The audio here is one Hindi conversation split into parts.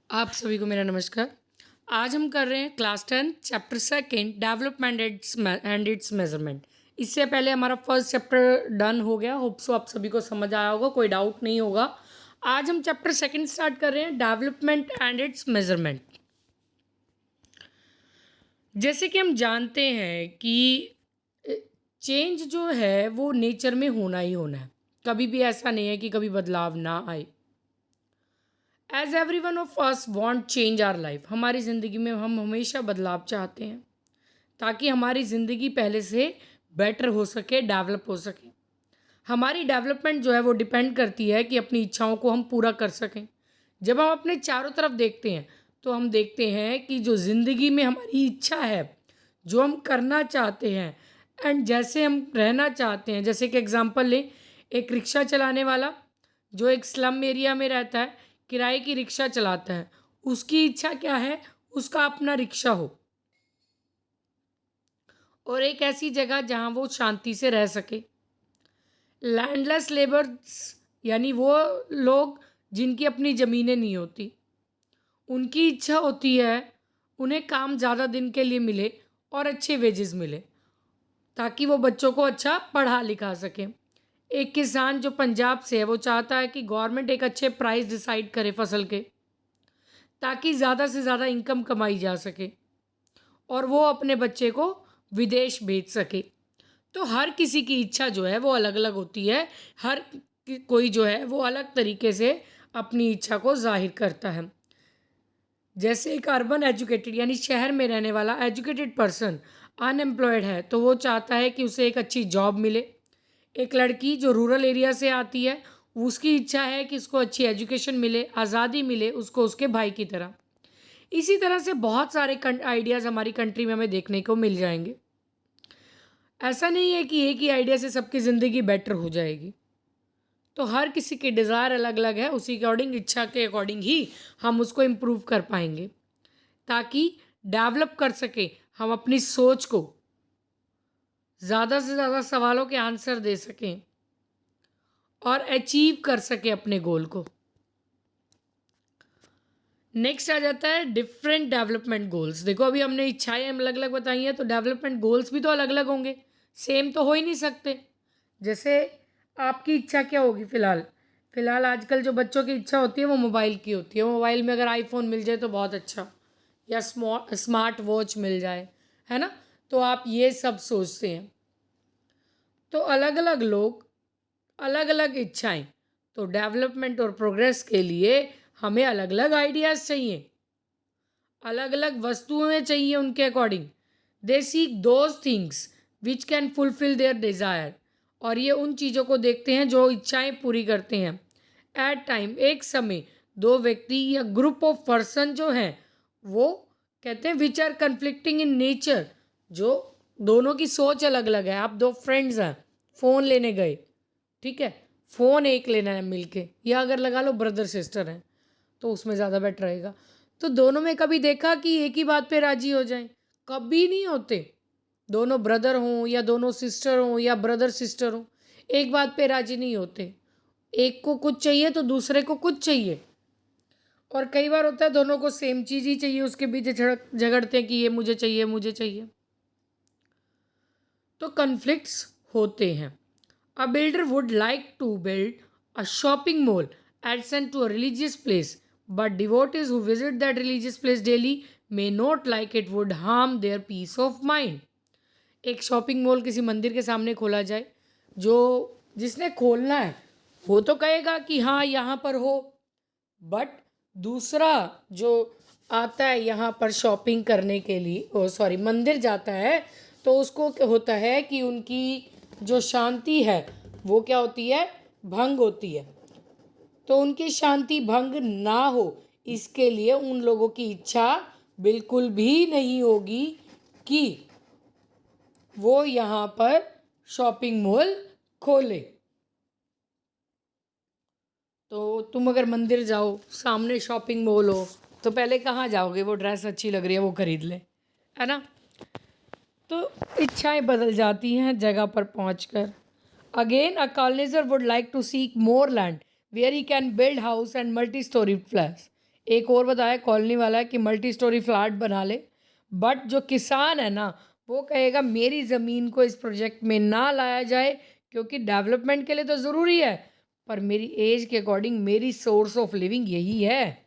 आप सभी को मेरा नमस्कार। आज हम कर रहे हैं class 10 chapter second development and it's measurement. इससे पहले हमारा फर्स्ट चैप्टर डन हो गया। होप सो आप सभी को समझ आया होगा, कोई डाउट नहीं होगा। आज हम चैप्टर सेकेंड स्टार्ट कर रहे हैं डेवलपमेंट एंड इट्स मेजरमेंट। जैसे कि हम जानते हैं कि चेंज जो है वो नेचर में होना ही होना है। कभी भी ऐसा नहीं है कि कभी बदलाव ना आए। As every one of us want change our life. हमारी ज़िंदगी में हम हमेशा बदलाव चाहते हैं ताकि हमारी ज़िंदगी पहले से बेटर हो सके, डेवलप हो सके। हमारी डेवलपमेंट जो है वो डिपेंड करती है कि अपनी इच्छाओं को हम पूरा कर सकें। जब हम अपने चारों तरफ देखते हैं तो हम देखते हैं कि जो ज़िंदगी में हमारी इच्छा है, जो हम करना चाहते हैं एंड जैसे हम रहना चाहते हैं, जैसे कि एग्जांपल लें, एक रिक्शा चलाने वाला जो एक स्लम एरिया में रहता है, किराए की रिक्शा चलाता है, उसकी इच्छा क्या है? उसका अपना रिक्शा हो और एक ऐसी जगह जहाँ वो शांति से रह सके। लैंडलेस लेबर्स यानी वो लोग जिनकी अपनी ज़मीनें नहीं होती, उनकी इच्छा होती है उन्हें काम ज़्यादा दिन के लिए मिले और अच्छे वेजेस मिले ताकि वो बच्चों को अच्छा पढ़ा लिखा सके। एक किसान जो पंजाब से है वो चाहता है कि गवर्नमेंट एक अच्छे प्राइस डिसाइड करे फसल के, ताकि ज़्यादा से ज़्यादा इनकम कमाई जा सके और वो अपने बच्चे को विदेश भेज सके। तो हर किसी की इच्छा जो है वो अलग अलग होती है। हर कोई जो है वो अलग तरीके से अपनी इच्छा को जाहिर करता है। जैसे एक अर्बन एजुकेटेड यानी शहर में रहने वाला एजुकेटेड पर्सन अनएम्प्लॉयड है तो वो चाहता है कि उसे एक अच्छी जॉब मिले। एक लड़की जो रूरल एरिया से आती है उसकी इच्छा है कि उसको अच्छी एजुकेशन मिले, आज़ादी मिले उसको उसके भाई की तरह। इसी तरह से बहुत सारे आइडियाज़ हमारी कंट्री में हमें देखने को मिल जाएंगे। ऐसा नहीं है कि एक ही आइडिया से सबकी ज़िंदगी बेटर हो जाएगी। तो हर किसी की डिज़ायर अलग अलग है, उसी अकॉर्डिंग, इच्छा के अकॉर्डिंग ही हम उसको इम्प्रूव कर पाएंगे ताकि डेवलप कर सके, हम अपनी सोच को ज़्यादा से ज़्यादा सवालों के आंसर दे सकें और अचीव कर सके अपने गोल को। नेक्स्ट आ जाता है डिफरेंट डेवलपमेंट गोल्स। देखो अभी हमने इच्छाएं अलग अलग बताई हैं तो डेवलपमेंट गोल्स भी तो अलग अलग होंगे, सेम तो हो ही नहीं सकते। जैसे आपकी इच्छा क्या होगी? फ़िलहाल आजकल जो बच्चों की इच्छा होती है वो मोबाइल की होती है। मोबाइल में अगर आईफोन मिल जाए तो बहुत अच्छा, या स्मार्ट वॉच मिल जाए, है ना? तो आप ये सब सोचते हैं। तो अलग अलग लोग, अलग अलग इच्छाएं, तो डेवलपमेंट और प्रोग्रेस के लिए हमें अलग अलग आइडियाज़ चाहिए, अलग अलग वस्तुएं चाहिए उनके according. They seek those things which can fulfil there desire. और ये उन चीज़ों को देखते हैं जो इच्छाएं पूरी करते हैं। एट टाइम, एक समय, दो व्यक्ति या ग्रुप ऑफ पर्सन जो हैं वो कहते हैं which are conflicting in nature, जो दोनों की सोच अलग अलग है। आप दो फ्रेंड्स हैं, फ़ोन लेने गए, ठीक है, फ़ोन एक लेना है मिलके, या अगर लगा लो ब्रदर सिस्टर हैं तो उसमें ज़्यादा बेटर रहेगा। तो दोनों में कभी देखा कि एक ही बात पे राजी हो जाएं? कभी नहीं होते। दोनों ब्रदर हों या दोनों सिस्टर हों या ब्रदर सिस्टर हों, एक बात पे राजी नहीं होते। एक को कुछ चाहिए तो दूसरे को कुछ चाहिए। और कई बार होता है दोनों को सेम चीज़ ही चाहिए, उसके बीच झगड़ते हैं कि ये मुझे चाहिए, मुझे चाहिए। तो कन्फ्लिक्ट्स होते हैं। A builder would like to build a shopping mall adjacent to a religious place, but devotees who visit that religious place daily may not like it, would harm their peace of mind. एक शॉपिंग मॉल किसी मंदिर के सामने खोला जाए, जो जिसने खोलना है वो तो कहेगा कि हाँ यहाँ पर हो, बट दूसरा जो आता है यहाँ पर शॉपिंग करने के लिए, ओ सॉरी, मंदिर जाता है, तो उसको क्या होता है कि उनकी जो शांति है वो क्या होती है? भंग होती है। तो उनकी शांति भंग ना हो इसके लिए उन लोगों की इच्छा बिल्कुल भी नहीं होगी कि वो यहाँ पर शॉपिंग मॉल खोले। तो तुम अगर मंदिर जाओ, सामने शॉपिंग मॉल हो, तो पहले कहाँ जाओगे? वो ड्रेस अच्छी लग रही है वो खरीद ले, है ना? तो इच्छाएं बदल जाती हैं जगह पर पहुंचकर। Again a coloniser would like to seek more land where he can build house and multi storey flats. एक और बताया कॉलोनी वाला है कि मल्टी स्टोरी फ्लैट बना ले, बट जो किसान है ना वो कहेगा मेरी ज़मीन को इस प्रोजेक्ट में ना लाया जाए क्योंकि डेवलपमेंट के लिए तो ज़रूरी है, पर मेरी एज के अकॉर्डिंग मेरी सोर्स ऑफ लिविंग यही है।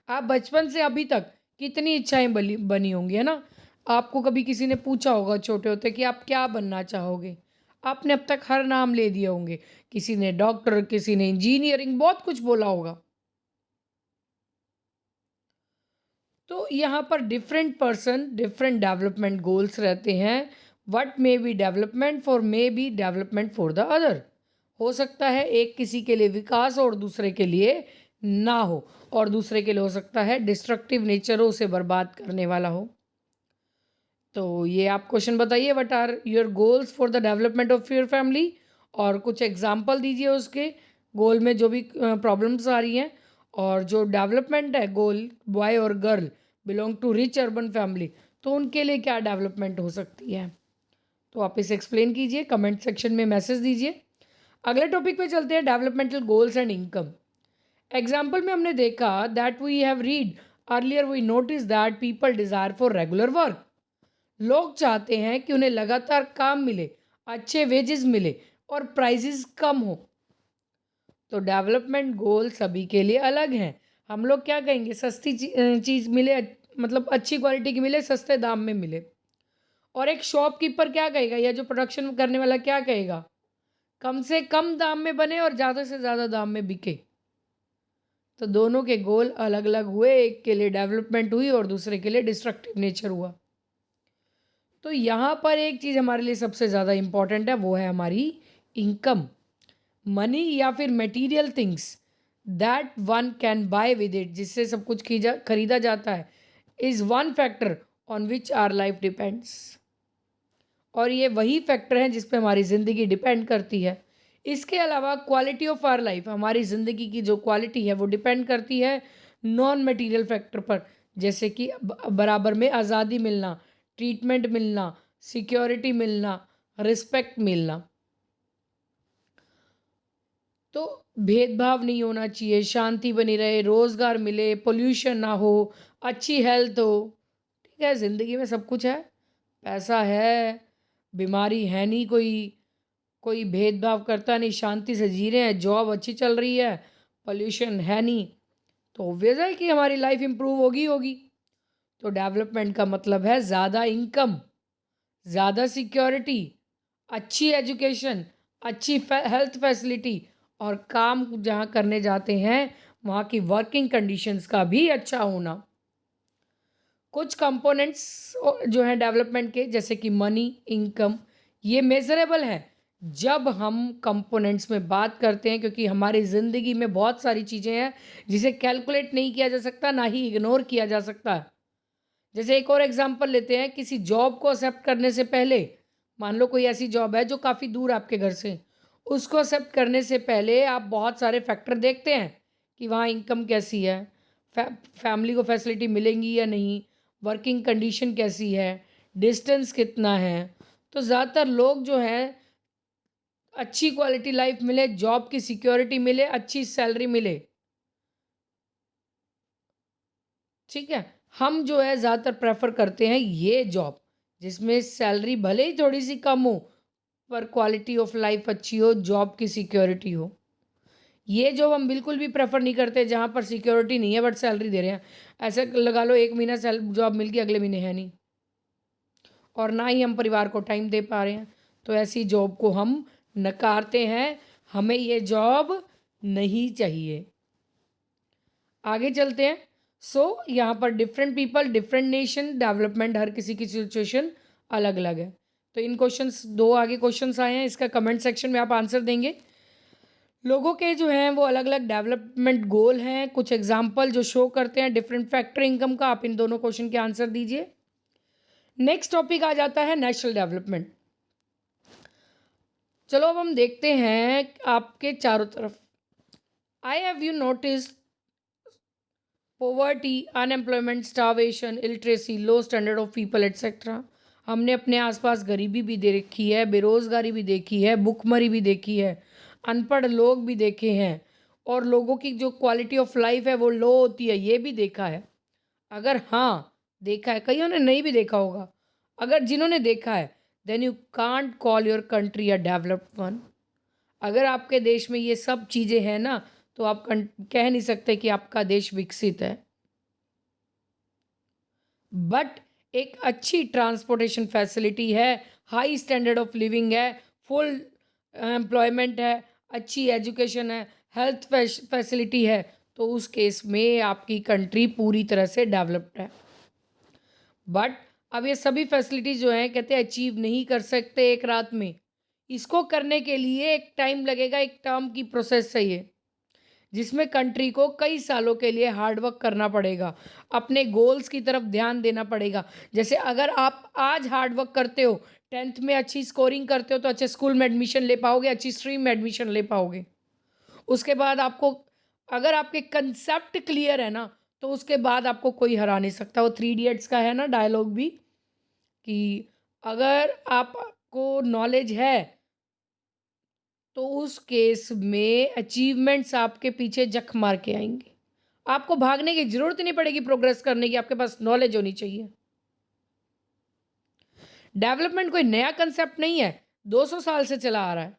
आप बचपन से अभी तक कितनी इच्छाएं बनी बनी होंगी, है ना? आपको कभी किसी ने पूछा होगा छोटे होते कि आप क्या बनना चाहोगे? आपने अब तक हर नाम ले दिए होंगे। किसी ने डॉक्टर, किसी ने इंजीनियरिंग, बहुत कुछ बोला होगा। तो यहाँ पर different person different development goals रहते हैं। What may be development for may be development for the other. हो सकता है एक किसी के लिए विकास और दूसरे के लिए ना हो, और दूसरे के लिए हो सकता है डिस्ट्रक्टिव नेचर हो, उसे बर्बाद करने वाला हो। तो ये आप क्वेश्चन बताइए, what are your goals for the development of your family, और कुछ एग्जाम्पल दीजिए उसके गोल में जो भी प्रॉब्लम्स आ रही हैं। और जो डेवलपमेंट है गोल, बॉय और girl belong to rich urban family, तो उनके लिए क्या डेवलपमेंट हो सकती है, तो आप इसे एक्सप्लेन कीजिए, कमेंट सेक्शन में मैसेज दीजिए। अगले टॉपिक पे चलते हैं, developmental goals and income. Example में हमने देखा that we have read earlier, we notice that people desire for regular work. लोग चाहते हैं कि उन्हें लगातार काम मिले, अच्छे वेजेस मिले और प्राइसेस कम हो। तो डेवलपमेंट गोल सभी के लिए अलग हैं। हम लोग क्या कहेंगे, सस्ती चीज़ मिले, मतलब अच्छी क्वालिटी की मिले, सस्ते दाम में मिले। और एक शॉपकीपर क्या कहेगा, या जो प्रोडक्शन करने वाला क्या कहेगा, कम से कम दाम में बने और ज़्यादा से ज़्यादा दाम में बिके। तो दोनों के गोल अलग अलग हुए, एक के लिए डेवलपमेंट हुई और दूसरे के लिए डिस्ट्रक्टिव नेचर हुआ। तो यहाँ पर एक चीज़ हमारे लिए सबसे ज़्यादा इम्पॉर्टेंट है, वो है हमारी इनकम। मनी या फिर material things that one can buy with it, जिससे सब कुछ खरीदा जाता है, is one factor on which our life depends. और ये वही फैक्टर हैं जिस पे हमारी ज़िंदगी डिपेंड करती है। इसके अलावा क्वालिटी ऑफ आवर लाइफ, हमारी ज़िंदगी की जो क्वालिटी है वो डिपेंड करती है नॉन मटेरियल फैक्टर पर, जैसे कि बराबर में आज़ादी मिलना, ट्रीटमेंट मिलना, सिक्योरिटी मिलना, रिस्पेक्ट मिलना। तो भेदभाव नहीं होना चाहिए, शांति बनी रहे, रोज़गार मिले, पोल्यूशन ना हो, अच्छी हेल्थ हो। ठीक है, ज़िंदगी में सब कुछ है, पैसा है, बीमारी है नहीं, कोई कोई भेदभाव करता नहीं, शांति से जी रहे हैं, जॉब अच्छी चल रही है, पोल्यूशन है नहीं, तो ऑब्वियस है कि हमारी लाइफ इम्प्रूव होगी होगी। तो डेवलपमेंट का मतलब है ज़्यादा इनकम, ज़्यादा सिक्योरिटी, अच्छी एजुकेशन, अच्छी हेल्थ फैसिलिटी, और काम जहाँ करने जाते हैं वहाँ की वर्किंग कंडीशंस का भी अच्छा होना। कुछ कंपोनेंट्स जो हैं डेवलपमेंट के, जैसे कि मनी, इनकम, ये मेजरेबल है जब हम कंपोनेंट्स में बात करते हैं, क्योंकि हमारी ज़िंदगी में बहुत सारी चीज़ें हैं जिसे कैलकुलेट नहीं किया जा सकता, ना ही इग्नोर किया जा सकता। जैसे एक और एग्जांपल लेते हैं, किसी जॉब को एक्सेप्ट करने से पहले, मान लो कोई ऐसी जॉब है जो काफ़ी दूर आपके घर से, उसको एक्सेप्ट करने से पहले आप बहुत सारे फैक्टर देखते हैं कि वहाँ इनकम कैसी है, फैमिली को फैसिलिटी मिलेंगी या नहीं, वर्किंग कंडीशन कैसी है, डिस्टेंस कितना है। तो ज़्यादातर लोग जो हैं, अच्छी क्वालिटी लाइफ मिले, जॉब की सिक्योरिटी मिले, अच्छी सैलरी मिले, ठीक है, हम जो है ज़्यादातर प्रेफर करते हैं ये जॉब जिसमें सैलरी भले ही थोड़ी सी कम हो पर क्वालिटी ऑफ लाइफ अच्छी हो, जॉब की सिक्योरिटी हो। ये जॉब हम बिल्कुल भी प्रेफर नहीं करते जहाँ पर सिक्योरिटी नहीं है बट सैलरी दे रहे हैं। ऐसे लगा लो 1 महीना जॉब मिल गई, अगले महीने है नहीं, और ना ही हम परिवार को टाइम दे पा रहे हैं, तो ऐसी जॉब को हम नकारते हैं, हमें ये जॉब नहीं चाहिए। आगे चलते हैं। यहाँ पर different people, different nation, development, हर किसी की सिचुएशन अलग अलग है। तो इन क्वेश्चंस, दो आगे क्वेश्चंस आए हैं, इसका कमेंट सेक्शन में आप आंसर देंगे। लोगों के जो हैं वो अलग अलग डेवलपमेंट गोल हैं, कुछ एग्जाम्पल जो शो करते हैं डिफरेंट फैक्टर इनकम का, आप इन दोनों क्वेश्चन के आंसर दीजिए। नेक्स्ट टॉपिक आ जाता है नेशनल डेवलपमेंट। चलो अब हम देखते हैं आपके चारों तरफ। I have you notice poverty, unemployment, starvation, illiteracy, low standard of people etcetera. हमने अपने आसपास गरीबी भी दे रखी है, बेरोज़गारी भी देखी है, भुखमरी भी देखी है, अनपढ़ लोग भी देखे हैं, और लोगों की जो क्वालिटी ऑफ लाइफ है वो लो होती है, ये भी देखा है? अगर हाँ, देखा है, कईयों ने नहीं भी देखा होगा। अगर जिन्होंने देखा है, then you can't call your country a developed one. अगर आपके देश में ये सब चीज़ें हैं ना, तो आप कह नहीं सकते कि आपका देश विकसित है। बट एक अच्छी ट्रांसपोर्टेशन फैसिलिटी है, हाई स्टैंडर्ड ऑफ लिविंग है, फुल एम्प्लॉयमेंट है, अच्छी एजुकेशन है, हेल्थ फैसिलिटी है, तो उस केस में आपकी कंट्री पूरी तरह से डेवलप्ड है। बट अब ये सभी फैसिलिटीज़ जो हैं कहते हैं अचीव नहीं कर सकते एक रात में। इसको करने के लिए एक टाइम लगेगा, एक टर्म की प्रोसेस है ये, जिसमें कंट्री को कई सालों के लिए हार्ड वर्क करना पड़ेगा, अपने गोल्स की तरफ ध्यान देना पड़ेगा। जैसे अगर आप आज हार्ड वर्क करते हो, 10th में अच्छी स्कोरिंग करते हो, तो अच्छे स्कूल में एडमिशन ले पाओगे, अच्छी स्ट्रीम में एडमिशन ले पाओगे। उसके बाद आपको, अगर आपके कंसेप्ट क्लियर है ना, तो उसके बाद आपको कोई हरा नहीं सकता। वो थ्री इडियट्स का है ना डायलॉग भी, कि अगर आपको नॉलेज है तो उस केस में अचीवमेंट्स आपके पीछे जख मार के आएंगे। आपको भागने की जरूरत नहीं पड़ेगी प्रोग्रेस करने की, आपके पास नॉलेज होनी चाहिए। डेवलपमेंट कोई नया कंसेप्ट नहीं है, 200 साल से चला आ रहा है।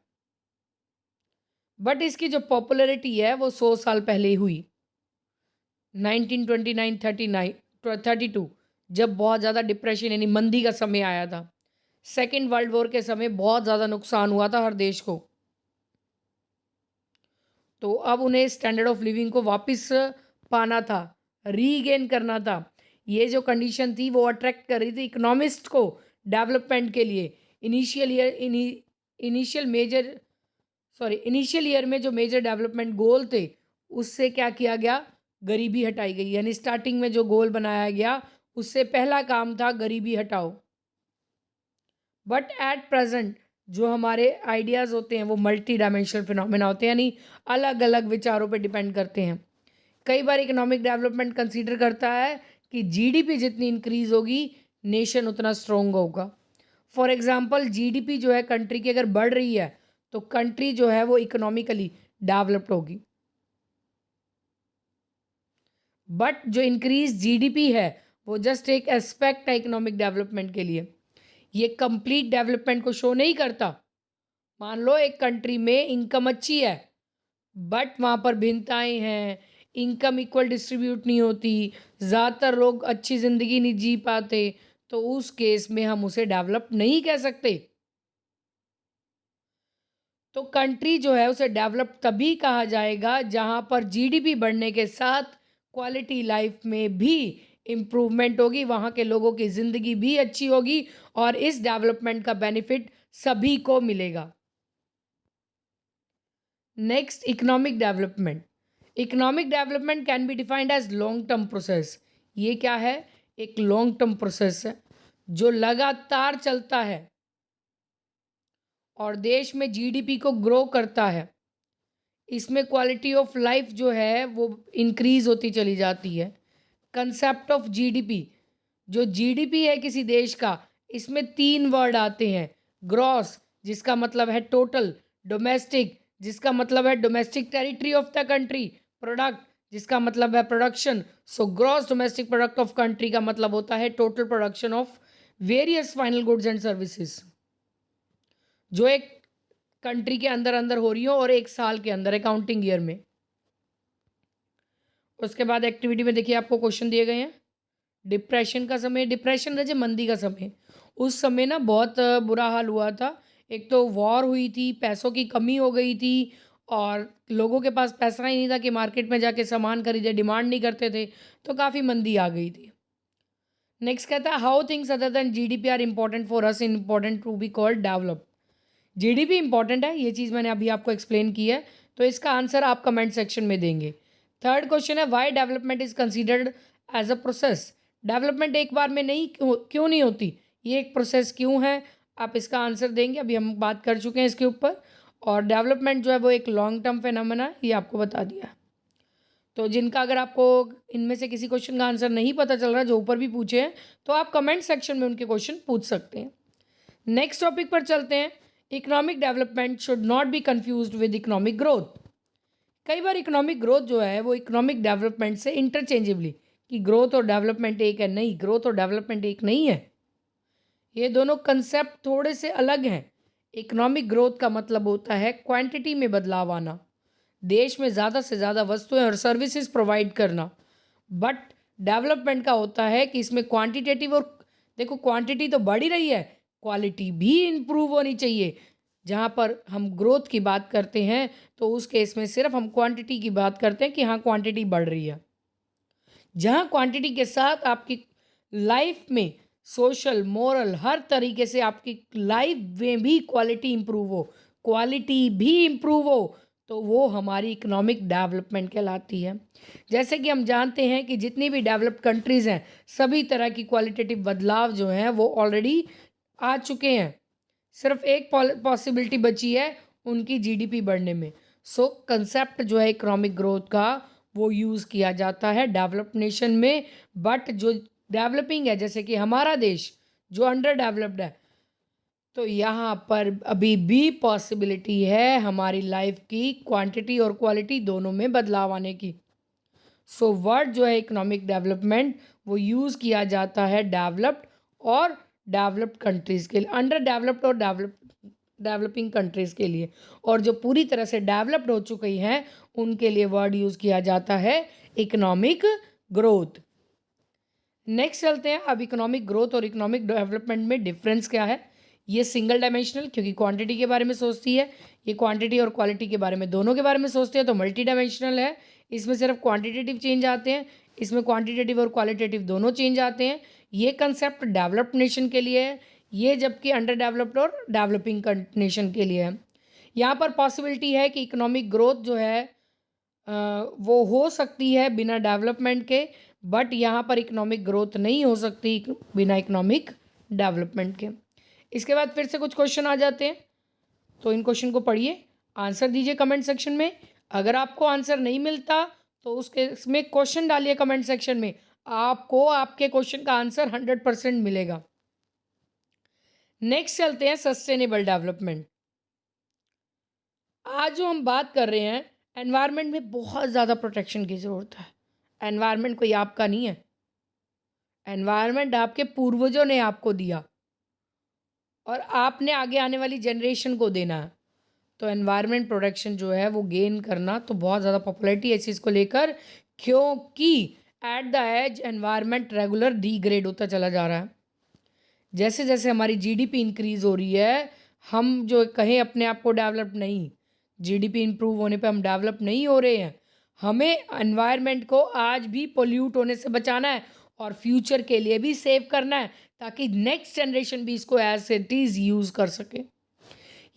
बट इसकी जो पॉपुलैरिटी है वो 100 साल पहले ही हुई, 1929 39 32, जब बहुत ज़्यादा डिप्रेशन यानी मंदी का समय आया था। सेकेंड वर्ल्ड वॉर के समय बहुत ज़्यादा नुकसान हुआ था हर देश को। तो अब उन्हें स्टैंडर्ड ऑफ लिविंग को वापस पाना था, रीगेन करना था। ये जो कंडीशन थी वो अट्रैक्ट कर रही थी इकोनॉमिस्ट को डेवलपमेंट के लिए। इनिशियल मेजर इनिशियल ईयर में जो मेजर डेवलपमेंट गोल थे, उससे क्या किया गया, गरीबी हटाई गई। यानी स्टार्टिंग में जो गोल बनाया गया, उससे पहला काम था गरीबी हटाओ। बट एट प्रेजेंट जो हमारे आइडियाज़ होते हैं वो मल्टी डायमेंशनल फिनोमेना होते हैं, यानी अलग अलग विचारों पे डिपेंड करते हैं। कई बार इकोनॉमिक डेवलपमेंट कंसीडर करता है कि जीडीपी जितनी इंक्रीज होगी, नेशन उतना स्ट्रोंग होगा। फॉर एग्जांपल जीडीपी जो है कंट्री की अगर बढ़ रही है, तो कंट्री जो है वो इकोनॉमिकली डेवलप्ड होगी। बट जो इंक्रीज जीडीपी है वो जस्ट एक एस्पेक्ट है इकोनॉमिक डेवलपमेंट के लिए, ये कंप्लीट डेवलपमेंट को शो नहीं करता। मान लो एक कंट्री में इनकम अच्छी है, बट वहाँ पर भिन्नताएं हैं, इनकम इक्वल डिस्ट्रीब्यूट नहीं होती, ज़्यादातर लोग अच्छी ज़िंदगी नहीं जी पाते, तो उस केस में हम उसे डेवलप नहीं कह सकते। तो कंट्री जो है उसे डेवलप तभी कहा जाएगा जहाँ पर जीडीपी बढ़ने के साथ क्वालिटी लाइफ में भी इम्प्रूवमेंट होगी, वहाँ के लोगों की ज़िंदगी भी अच्छी होगी, और इस डेवलपमेंट का बेनिफिट सभी को मिलेगा। Next, economic development. Economic development can be defined as long term process. ये क्या है, एक लॉन्ग टर्म प्रोसेस है जो लगातार चलता है और देश में जीडीपी को ग्रो करता है। इसमें क्वालिटी ऑफ लाइफ जो है वो इंक्रीज होती चली जाती है। कंसेप्ट ऑफ जीडीपी, जो जीडीपी है किसी देश का, इसमें तीन वर्ड आते हैं। ग्रॉस, जिसका मतलब है टोटल। डोमेस्टिक, जिसका मतलब है domestic territory of the country. Product, जिसका मतलब है production. So gross domestic product of country का मतलब होता है total production of various final goods and services, जो एक कंट्री के अंदर अंदर हो रही हो और एक साल के अंदर अकाउंटिंग ईयर में। उसके बाद एक्टिविटी में देखिए आपको क्वेश्चन दिए गए हैं। डिप्रेशन का समय, डिप्रेशन रहे मंदी का समय, उस समय ना बहुत बुरा हाल हुआ था। एक तो वॉर हुई थी, पैसों की कमी हो गई थी, और लोगों के पास पैसा ही नहीं था कि मार्केट में जाके सामान खरीदे, डिमांड नहीं करते थे, तो काफ़ी मंदी आ गई थी। नेक्स्ट कहता है, how things other than GDP are important for us, important to be called develop. GDP important है, ये चीज़ मैंने अभी आपको एक्सप्लेन की है, तो इसका आंसर आप कमेंट सेक्शन में देंगे। थर्ड क्वेश्चन है, why development is considered as a process. Development एक बार में नहीं, क्यों नहीं होती, ये एक प्रोसेस क्यों है, आप इसका आंसर देंगे। अभी हम बात कर चुके हैं इसके ऊपर। और डेवलपमेंट जो है वो एक लॉन्ग टर्म फिनोमेना है, ये आपको बता दिया। तो जिनका अगर आपको इनमें से किसी क्वेश्चन का आंसर नहीं पता चल रहा, जो ऊपर भी पूछे हैं, तो आप कमेंट सेक्शन में उनके क्वेश्चन पूछ सकते हैं। नेक्स्ट टॉपिक पर चलते हैं। Economic development should not be confused with economic growth. कई बार इकोनॉमिक ग्रोथ जो है वो इकोनॉमिक डेवलपमेंट से इंटरचेंजेबली, कि ग्रोथ और डेवलपमेंट एक है, नहीं, ग्रोथ और डेवलपमेंट एक नहीं है। ये दोनों कंसेप्ट थोड़े से अलग हैं। इकोनॉमिक ग्रोथ का मतलब होता है क्वांटिटी में बदलाव आना, देश में ज़्यादा से ज़्यादा वस्तुएं और सर्विसेज प्रोवाइड करना। बट डेवलपमेंट का होता है कि इसमें क्वांटिटेटिव और, देखो क्वांटिटी तो बढ़ ही रही है, क्वालिटी भी इम्प्रूव होनी चाहिए। जहाँ पर हम ग्रोथ की बात करते हैं तो उस केस में सिर्फ हम क्वांटिटी की बात करते हैं कि हाँ क्वांटिटी बढ़ रही है। जहाँ क्वांटिटी के साथ आपकी लाइफ में सोशल मोरल हर तरीके से आपकी लाइफ में भी क्वालिटी इम्प्रूव हो, क्वालिटी भी इम्प्रूव हो, तो वो हमारी इकोनॉमिक डेवलपमेंट कहलाती है। जैसे कि हम जानते हैं कि जितनी भी डेवलप्ड कंट्रीज़ हैं, सभी तरह की क्वालिटेटिव बदलाव जो हैं वो ऑलरेडी आ चुके हैं। सिर्फ एक पॉसिबिलिटी बची है उनकी जीडीपी बढ़ने में। सो कंसेप्ट जो है इकोनॉमिक ग्रोथ का वो यूज़ किया जाता है डेवलप्ड नेशन में। बट जो डेवलपिंग है, जैसे कि हमारा देश जो अंडर डेवलप्ड है, तो यहाँ पर अभी भी पॉसिबिलिटी है हमारी लाइफ की क्वांटिटी और क्वालिटी दोनों में बदलाव आने की। सो वर्ड जो है इकोनॉमिक डेवलपमेंट वो यूज़ किया जाता है डेवलप्ड और डेवलप्ड कंट्रीज़ के लिए, अंडर डेवलप्ड और डेवलपिंग कंट्रीज़ के लिए। और जो पूरी तरह से डेवलप्ड हो चुकी हैं उनके लिए वर्ड यूज़ किया जाता है इकोनॉमिक ग्रोथ। नेक्स्ट चलते हैं, अब इकोनॉमिक ग्रोथ और इकोनॉमिक डेवलपमेंट में डिफरेंस क्या है। ये सिंगल डायमेंशनल, क्योंकि क्वांटिटी के बारे में सोचती है, ये क्वांटिटी और क्वालिटी के बारे में दोनों के बारे में सोचते हैं, तो मल्टी डायमेंशनल है। इसमें सिर्फ क्वांटिटेटिव चेंज आते हैं, इसमें क्वांटिटेटिव और क्वालिटेटिव दोनों चेंज आते हैं। ये कंसेप्ट डेवलप्ड नेशन के लिए है, ये जबकि अंडर डेवलप्ड और डेवलपिंग नेशन के लिए है। यहाँ पर पॉसिबिलिटी है कि इकोनॉमिक ग्रोथ जो है वो हो सकती है बिना डेवलपमेंट के, बट यहाँ पर इकोनॉमिक ग्रोथ नहीं हो सकती बिना इकोनॉमिक डेवलपमेंट के। इसके बाद फिर से कुछ क्वेश्चन आ जाते हैं, तो इन क्वेश्चन को पढ़िए, आंसर दीजिए कमेंट सेक्शन में। अगर आपको आंसर नहीं मिलता तो उसके इसमें क्वेश्चन डालिए कमेंट सेक्शन में, आपको आपके क्वेश्चन का आंसर 100% मिलेगा। नेक्स्ट चलते हैं सस्टेनेबल डेवलपमेंट। आज जो हम बात कर रहे हैं, एनवायरनमेंट में बहुत ज़्यादा प्रोटेक्शन की ज़रूरत है। एनवायरनमेंट कोई आपका नहीं है, एनवायरनमेंट आपके पूर्वजों ने आपको दिया और आपने आगे आने वाली जनरेशन को देना है। तो एनवायरनमेंट प्रोटेक्शन जो है वो गेन करना तो बहुत ज़्यादा पॉपुलैरिटी है इस चीज़ को लेकर, क्योंकि at the age environment regular degrade होता चला जा रहा है। जैसे जैसे हमारी जीडीपी इंक्रीज़ हो रही है, हम जो कहें अपने आप को डेवलप नहीं, जीडीपी इंप्रूव होने पे हम डेवलप नहीं हो रहे हैं। हमें एनवायरनमेंट को आज भी पोल्यूट होने से बचाना है और फ्यूचर के लिए भी सेव करना है, ताकि नेक्स्ट जनरेशन भी इसको एज इट इज़ यूज़ कर सके।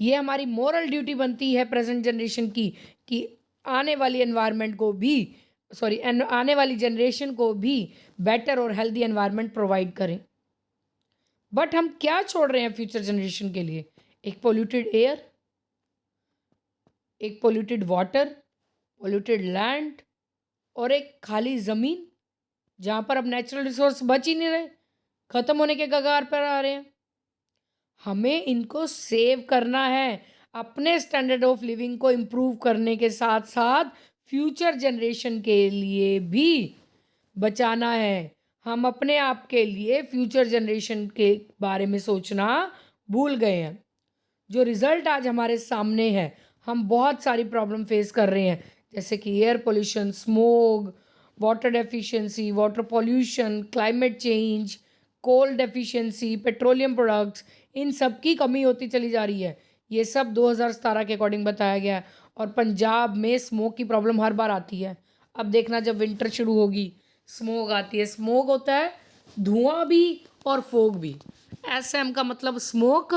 ये हमारी मोरल ड्यूटी बनती है प्रेजेंट जनरेशन की, कि आने वाली एनवायरनमेंट को भी आने वाली जनरेशन को भी बेटर और हेल्दी एनवायरनमेंट प्रोवाइड करें। बट हम क्या छोड़ रहे हैं फ्यूचर जनरेशन के लिए? एक पोल्यूटेड एयर, एक पोल्यूटेड वाटर, पोल्यूटेड लैंड और एक खाली ज़मीन, जहाँ पर अब नेचुरल रिसोर्स बच ही नहीं रहे, ख़त्म होने के कगार पर आ रहे हैं। हमें इनको सेव करना है, अपने स्टैंडर्ड ऑफ लिविंग को इम्प्रूव करने के साथ साथ फ्यूचर जनरेशन के लिए भी बचाना है। हम अपने आप के लिए फ्यूचर जनरेशन के बारे में सोचना भूल गए हैं। जो रिज़ल्ट आज हमारे सामने है, हम बहुत सारी प्रॉब्लम फेस कर रहे हैं, जैसे कि air pollution, smog, water deficiency, water pollution, climate change, coal deficiency, petroleum products, इन सब की कमी होती चली जा रही है। ये सब 2017 के अकॉर्डिंग बताया गया है। और पंजाब में स्मोक की प्रॉब्लम हर बार आती है। अब देखना जब विंटर शुरू होगी स्मोक आती है। स्मोक होता है धुआं भी और फोग भी। SM का मतलब स्मोक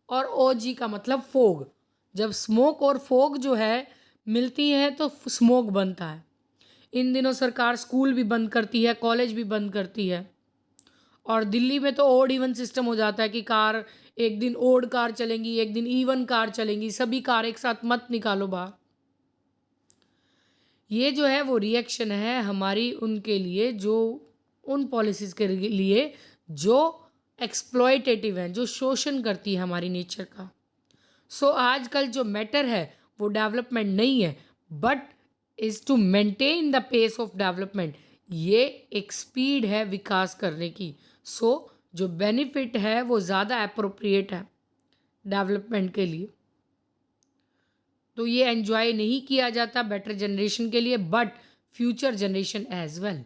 और OG का मतलब फोग। जब स्मोक और फोग जो है मिलती है तो स्मोक बनता है। इन दिनों सरकार स्कूल भी बंद करती है, कॉलेज भी बंद करती है। और दिल्ली में तो ओड इवन सिस्टम हो जाता है कि कार एक दिन ओड कार चलेंगी, एक दिन इवन कार चलेंगी, सभी कार एक साथ मत निकालो बाहर। ये जो है वो रिएक्शन है हमारी उनके लिए, जो उन पॉलिसीज़ के लिए जो एक्सप्लॉयटेटिव हैं, जो शोषण करती है हमारी नेचर का। सो आजकल जो मैटर है वो डेवलपमेंट नहीं है, but is to maintain the pace of development. ये एक स्पीड है विकास करने की। सो जो बेनिफिट है वो ज़्यादा अप्रोप्रिएट है डेवलपमेंट के लिए। तो ये एंजॉय नहीं किया जाता बेटर जनरेशन के लिए but future generation as well.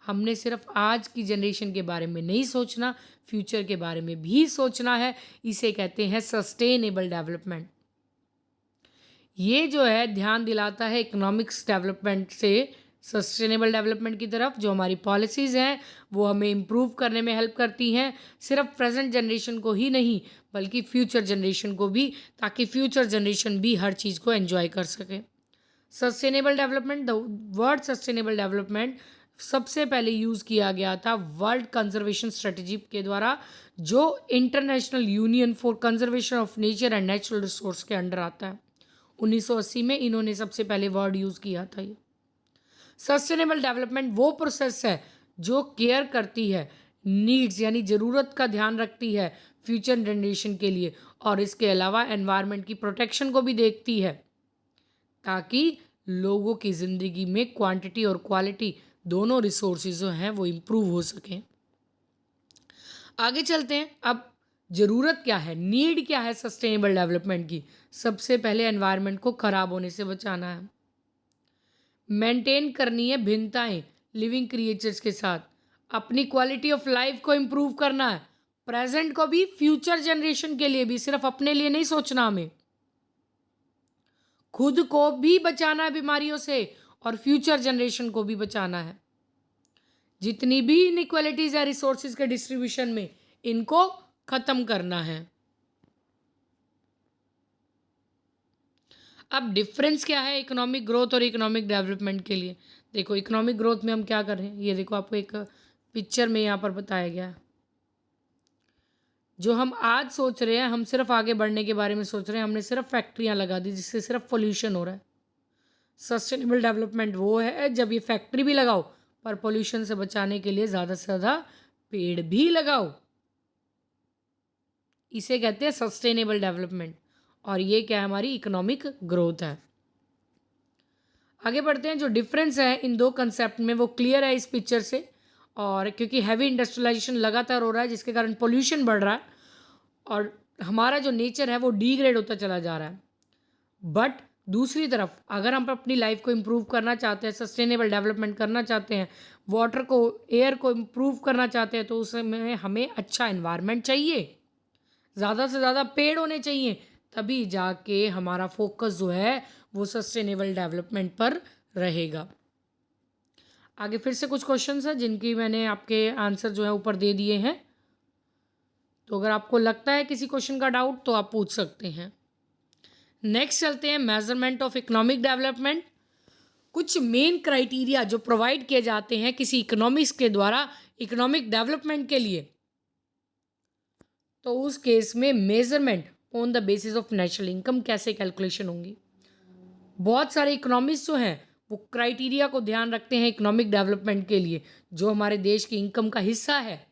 हमने सिर्फ आज की जनरेशन के बारे में नहीं सोचना, फ्यूचर के बारे में भी सोचना है। इसे कहते हैं सस्टेनेबल डेवलपमेंट। ये जो है ध्यान दिलाता है इकोनॉमिक्स डेवलपमेंट से सस्टेनेबल डेवलपमेंट की तरफ। जो हमारी पॉलिसीज़ हैं वो हमें इम्प्रूव करने में हेल्प करती हैं, सिर्फ प्रेजेंट जनरेशन को ही नहीं बल्कि फ्यूचर जनरेशन को भी, ताकि फ्यूचर जनरेशन भी हर चीज़ को एंजॉय कर सके। Sustainable development, the word sustainable development सबसे पहले यूज़ किया गया था वर्ल्ड कंजर्वेशन स्ट्रेटजी के द्वारा, जो international union for conservation of nature and natural resource के अंडर आता है। 1980 में इन्होंने सबसे पहले वर्ड यूज़ किया था। ये सस्टेनेबल डेवलपमेंट वो प्रोसेस है जो केयर करती है नीड्स यानी ज़रूरत का ध्यान रखती है फ्यूचर जनरेशन के लिए, और इसके अलावा एनवायरनमेंट की प्रोटेक्शन को भी देखती है ताकि लोगों की ज़िंदगी में क्वांटिटी और क्वालिटी दोनों रिसोर्सेज जो हैं वो इम्प्रूव हो सकें। आगे चलते हैं। अब ज़रूरत क्या है, नीड क्या है सस्टेनेबल डेवलपमेंट की? सबसे पहले एनवायरनमेंट को ख़राब होने से बचाना है, मेंटेन करनी है भिन्नताएं लिविंग क्रिएचर्स के साथ, अपनी क्वालिटी ऑफ लाइफ को इम्प्रूव करना है, प्रेजेंट को भी फ्यूचर जनरेशन के लिए भी, सिर्फ अपने लिए नहीं सोचना, हमें खुद को भी बचाना है बीमारियों से और फ्यूचर जनरेशन को भी बचाना है। जितनी भी इनइक्वालिटीज़ है रिसोर्सेज के डिस्ट्रीब्यूशन में, इनको ख़त्म करना है। अब डिफरेंस क्या है इकोनॉमिक ग्रोथ और इकोनॉमिक डेवलपमेंट के लिए? देखो इकोनॉमिक ग्रोथ में हम क्या कर रहे हैं, ये देखो आपको एक पिक्चर में यहाँ पर बताया गया है। जो हम आज सोच रहे हैं, हम सिर्फ आगे बढ़ने के बारे में सोच रहे हैं, हमने सिर्फ फैक्ट्रियाँ लगा दी जिससे सिर्फ पोल्यूशन हो रहा है। सस्टेनेबल डेवलपमेंट वो है जब ये फैक्ट्री भी लगाओ पर पोल्यूशन से बचाने के लिए ज़्यादा से ज़्यादा पेड़ भी लगाओ। इसे कहते हैं सस्टेनेबल डेवलपमेंट, और ये क्या है, हमारी इकोनॉमिक ग्रोथ है। आगे बढ़ते हैं। जो डिफरेंस है इन दो कंसेप्ट में वो क्लियर है इस पिक्चर से, और क्योंकि हैवी इंडस्ट्रियलाइजेशन लगातार हो रहा है जिसके कारण पोल्यूशन बढ़ रहा है और हमारा जो नेचर है वो डिग्रेड होता चला जा रहा है। बट दूसरी तरफ अगर हम अपनी लाइफ को इम्प्रूव करना चाहते हैं, सस्टेनेबल डेवलपमेंट करना चाहते हैं, वाटर को, एयर को इम्प्रूव करना चाहते हैं, तो उसमें हमें अच्छा एनवायरनमेंट चाहिए, ज़्यादा से ज़्यादा पेड़ होने चाहिए, तभी जाके हमारा फोकस जो है वो सस्टेनेबल डेवलपमेंट पर रहेगा। आगे फिर से कुछ क्वेश्चंस हैं जिनकी मैंने आपके आंसर जो है ऊपर दे दिए हैं, तो अगर आपको लगता है किसी क्वेश्चन का डाउट तो आप पूछ सकते हैं। नेक्स्ट चलते हैं मेजरमेंट ऑफ इकोनॉमिक डेवलपमेंट। कुछ मेन क्राइटेरिया जो प्रोवाइड किए जाते हैं किसी इकोनॉमिक्स के द्वारा इकोनॉमिक डेवलपमेंट के लिए, तो उस केस में measurement on the basis of national income कैसे कैलकुलेशन होंगी। बहुत सारे इकोनॉमिस्ट जो हैं वो क्राइटेरिया को ध्यान रखते हैं इकोनॉमिक डेवलपमेंट के लिए। जो हमारे देश की इनकम का हिस्सा है,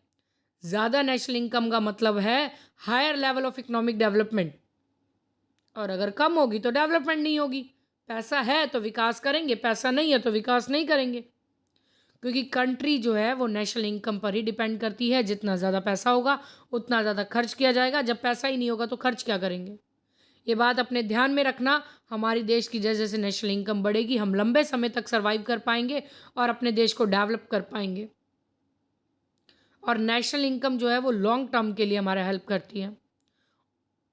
ज़्यादा नेशनल इनकम का मतलब है higher level of economic development, और अगर कम होगी तो डेवलपमेंट नहीं होगी। पैसा है तो विकास करेंगे, पैसा नहीं है तो विकास नहीं करेंगे, क्योंकि कंट्री जो है वो नेशनल इनकम पर ही डिपेंड करती है। जितना ज़्यादा पैसा होगा उतना ज़्यादा खर्च किया जाएगा, जब पैसा ही नहीं होगा तो खर्च क्या करेंगे। ये बात अपने ध्यान में रखना। हमारी देश की जैसे जैसे नेशनल इनकम बढ़ेगी हम लंबे समय तक सर्वाइव कर पाएंगे और अपने देश को डेवलप कर पाएंगे। और नेशनल इनकम जो है वो लॉन्ग टर्म के लिए हमारा हेल्प करती है,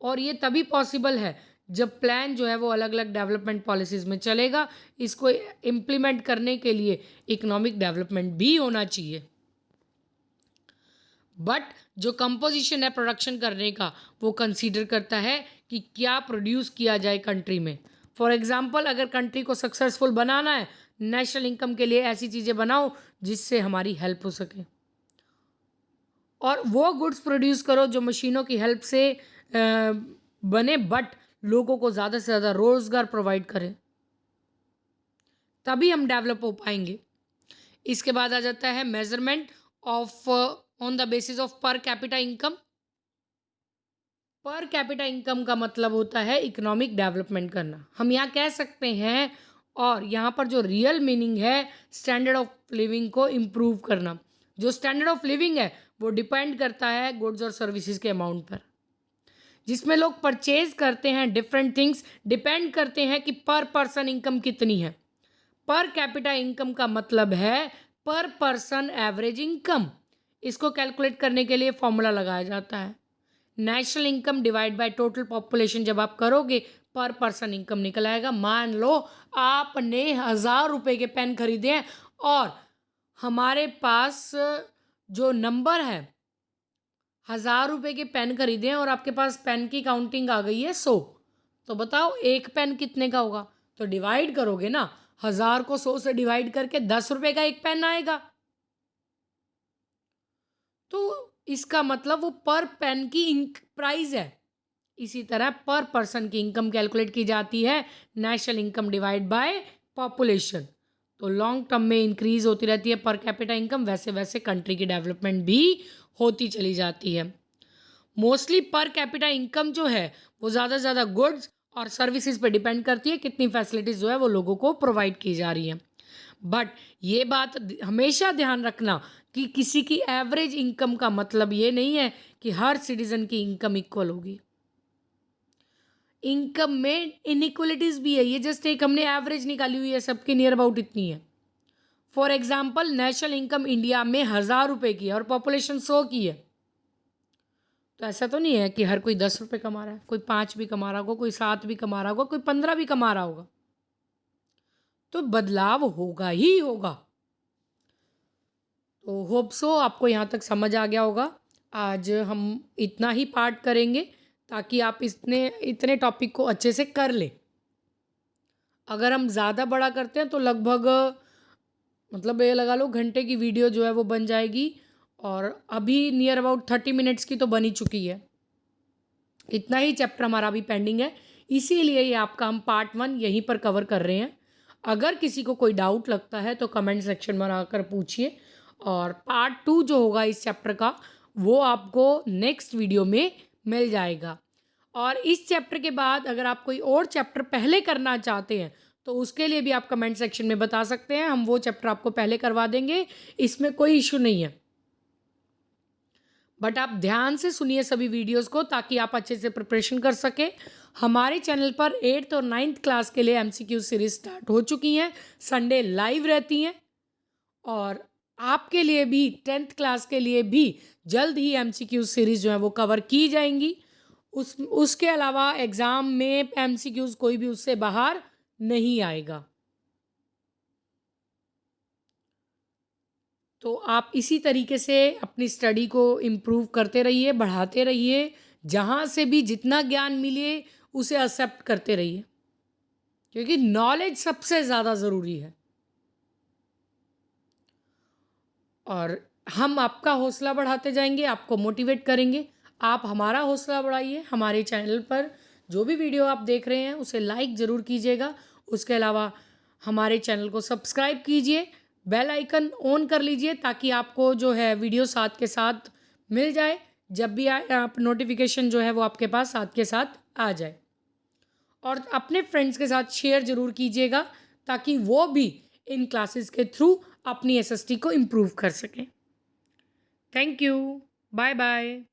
और ये तभी पॉसिबल है जब प्लान जो है वो अलग अलग डेवलपमेंट पॉलिसीज़ में चलेगा। इसको इम्प्लीमेंट करने के लिए इकोनॉमिक डेवलपमेंट भी होना चाहिए। बट जो कंपोजिशन है प्रोडक्शन करने का वो कंसीडर करता है कि क्या प्रोड्यूस किया जाए कंट्री में। फॉर एग्जांपल अगर कंट्री को सक्सेसफुल बनाना है, नेशनल इनकम के लिए ऐसी चीज़ें बनाओ जिससे हमारी हेल्प हो सके, और वो गुड्स प्रोड्यूस करो जो मशीनों की हेल्प से बने बट लोगों को ज़्यादा से ज़्यादा रोज़गार प्रोवाइड करें, तभी हम डेवलप हो पाएंगे। इसके बाद आ जाता है measurement of on the basis of per capita income. Per capita income का मतलब होता है इकोनॉमिक डेवलपमेंट करना। हम यहाँ कह सकते हैं और यहाँ पर जो रियल मीनिंग है स्टैंडर्ड ऑफ लिविंग को इम्प्रूव करना। जो स्टैंडर्ड ऑफ लिविंग है वो डिपेंड करता है गुड्स और सर्विसेज के अमाउंट पर। जिसमें लोग परचेज करते हैं डिफरेंट थिंग्स, डिपेंड करते हैं कि पर पर्सन इनकम कितनी है। पर कैपिटा इनकम का मतलब है पर पर्सन एवरेज इनकम। इसको कैलकुलेट करने के लिए फॉर्मूला लगाया जाता है national income divide by total population. जब आप करोगे पर पर्सन इनकम निकल आएगा। मान लो आपने 1,000 रुपये के पेन खरीदे हैं और हमारे पास जो नंबर है 1,000 रुपये के पेन खरीदे हैं और आपके पास पेन की काउंटिंग आ गई है 100। तो बताओ एक पेन कितने का होगा? तो डिवाइड करोगे ना, 1,000 को 100 से डिवाइड करके 10 रुपये का एक पेन आएगा। तो इसका मतलब वो पर पेन की प्राइस है। इसी तरह पर पर्सन की इनकम कैलकुलेट की जाती है national income divide by population. तो लॉन्ग टर्म में इंक्रीज होती रहती है पर कैपिटा इनकम, वैसे वैसे कंट्री की डेवलपमेंट भी होती चली जाती है। मोस्टली पर कैपिटा इनकम जो है वो ज़्यादा से ज़्यादा गुड्स और सर्विसेज पे डिपेंड करती है, कितनी फैसिलिटीज़ जो है वो लोगों को प्रोवाइड की जा रही हैं। बट ये बात हमेशा ध्यान रखना कि किसी की एवरेज इनकम का मतलब ये नहीं है कि हर सिटीज़न की इनकम इक्वल होगी। इनकम में इनइक्वलिटीज़ भी है, ये जस्ट एक हमने एवरेज निकाली हुई है, सबके नियर अबाउट इतनी है। For example national income India में 1,000 रुपये की है और पॉपुलेशन 100 की है। तो ऐसा तो नहीं है कि हर कोई 10 रुपये कमा रहा है, कोई 5 भी कमा रहा होगा, कोई 7 भी कमा रहा होगा, कोई 15 भी कमा रहा होगा। तो बदलाव होगा ही होगा। तो होप सो आपको यहाँ तक समझ आ गया होगा। आज हम इतना ही पार्ट करेंगे ताकि आप इतने टॉपिक को अच्छे से कर लें। अगर हम ज़्यादा बड़ा करते हैं तो लगभग मतलब ये लगा लो घंटे की वीडियो जो है वो बन जाएगी, और अभी नियर अबाउट 30 मिनट्स की तो बन ही चुकी है। इतना ही चैप्टर हमारा अभी पेंडिंग है, इसीलिए ये आपका हम पार्ट 1 यहीं पर कवर कर रहे हैं। अगर किसी को कोई डाउट लगता है तो कमेंट सेक्शन में आकर पूछिए, और पार्ट 2 जो होगा इस चैप्टर का वो आपको नेक्स्ट वीडियो में मिल जाएगा। और इस चैप्टर के बाद अगर आप कोई और चैप्टर पहले करना चाहते हैं तो उसके लिए भी आप कमेंट सेक्शन में बता सकते हैं, हम वो चैप्टर आपको पहले करवा देंगे, इसमें कोई इशू नहीं है। बट आप ध्यान से सुनिए सभी वीडियोस को ताकि आप अच्छे से प्रिपरेशन कर सकें। हमारे चैनल पर 8th और 9th क्लास के लिए एमसीक्यू सीरीज स्टार्ट हो चुकी हैं, संडे लाइव रहती हैं, और आपके लिए भी 10th क्लास के लिए भी जल्द ही एमसीक्यू सीरीज जो है वो कवर की जाएंगी। उसके अलावा एग्ज़ाम में एमसीक्यूज कोई भी उससे बाहर नहीं आएगा। तो आप इसी तरीके से अपनी स्टडी को इम्प्रूव करते रहिए, बढ़ाते रहिए, जहाँ से भी जितना ज्ञान मिले उसे एक्सेप्ट करते रहिए, क्योंकि नॉलेज सबसे ज़्यादा ज़रूरी है। और हम आपका हौसला बढ़ाते जाएंगे, आपको मोटिवेट करेंगे। आप हमारा हौसला बढ़ाइए। हमारे चैनल पर जो भी वीडियो आप देख रहे हैं उसे लाइक ज़रूर कीजिएगा। उसके अलावा हमारे चैनल को सब्सक्राइब कीजिए, बेल आइकन ऑन कर लीजिए ताकि आपको जो है वीडियो साथ के साथ मिल जाए। जब भी आप नोटिफिकेशन जो है वो आपके पास साथ के साथ आ जाए। और अपने फ्रेंड्स के साथ शेयर ज़रूर कीजिएगा ताकि वो भी इन क्लासेस के थ्रू अपनी एसएसटी को इम्प्रूव कर सकें। Thank you. Bye bye.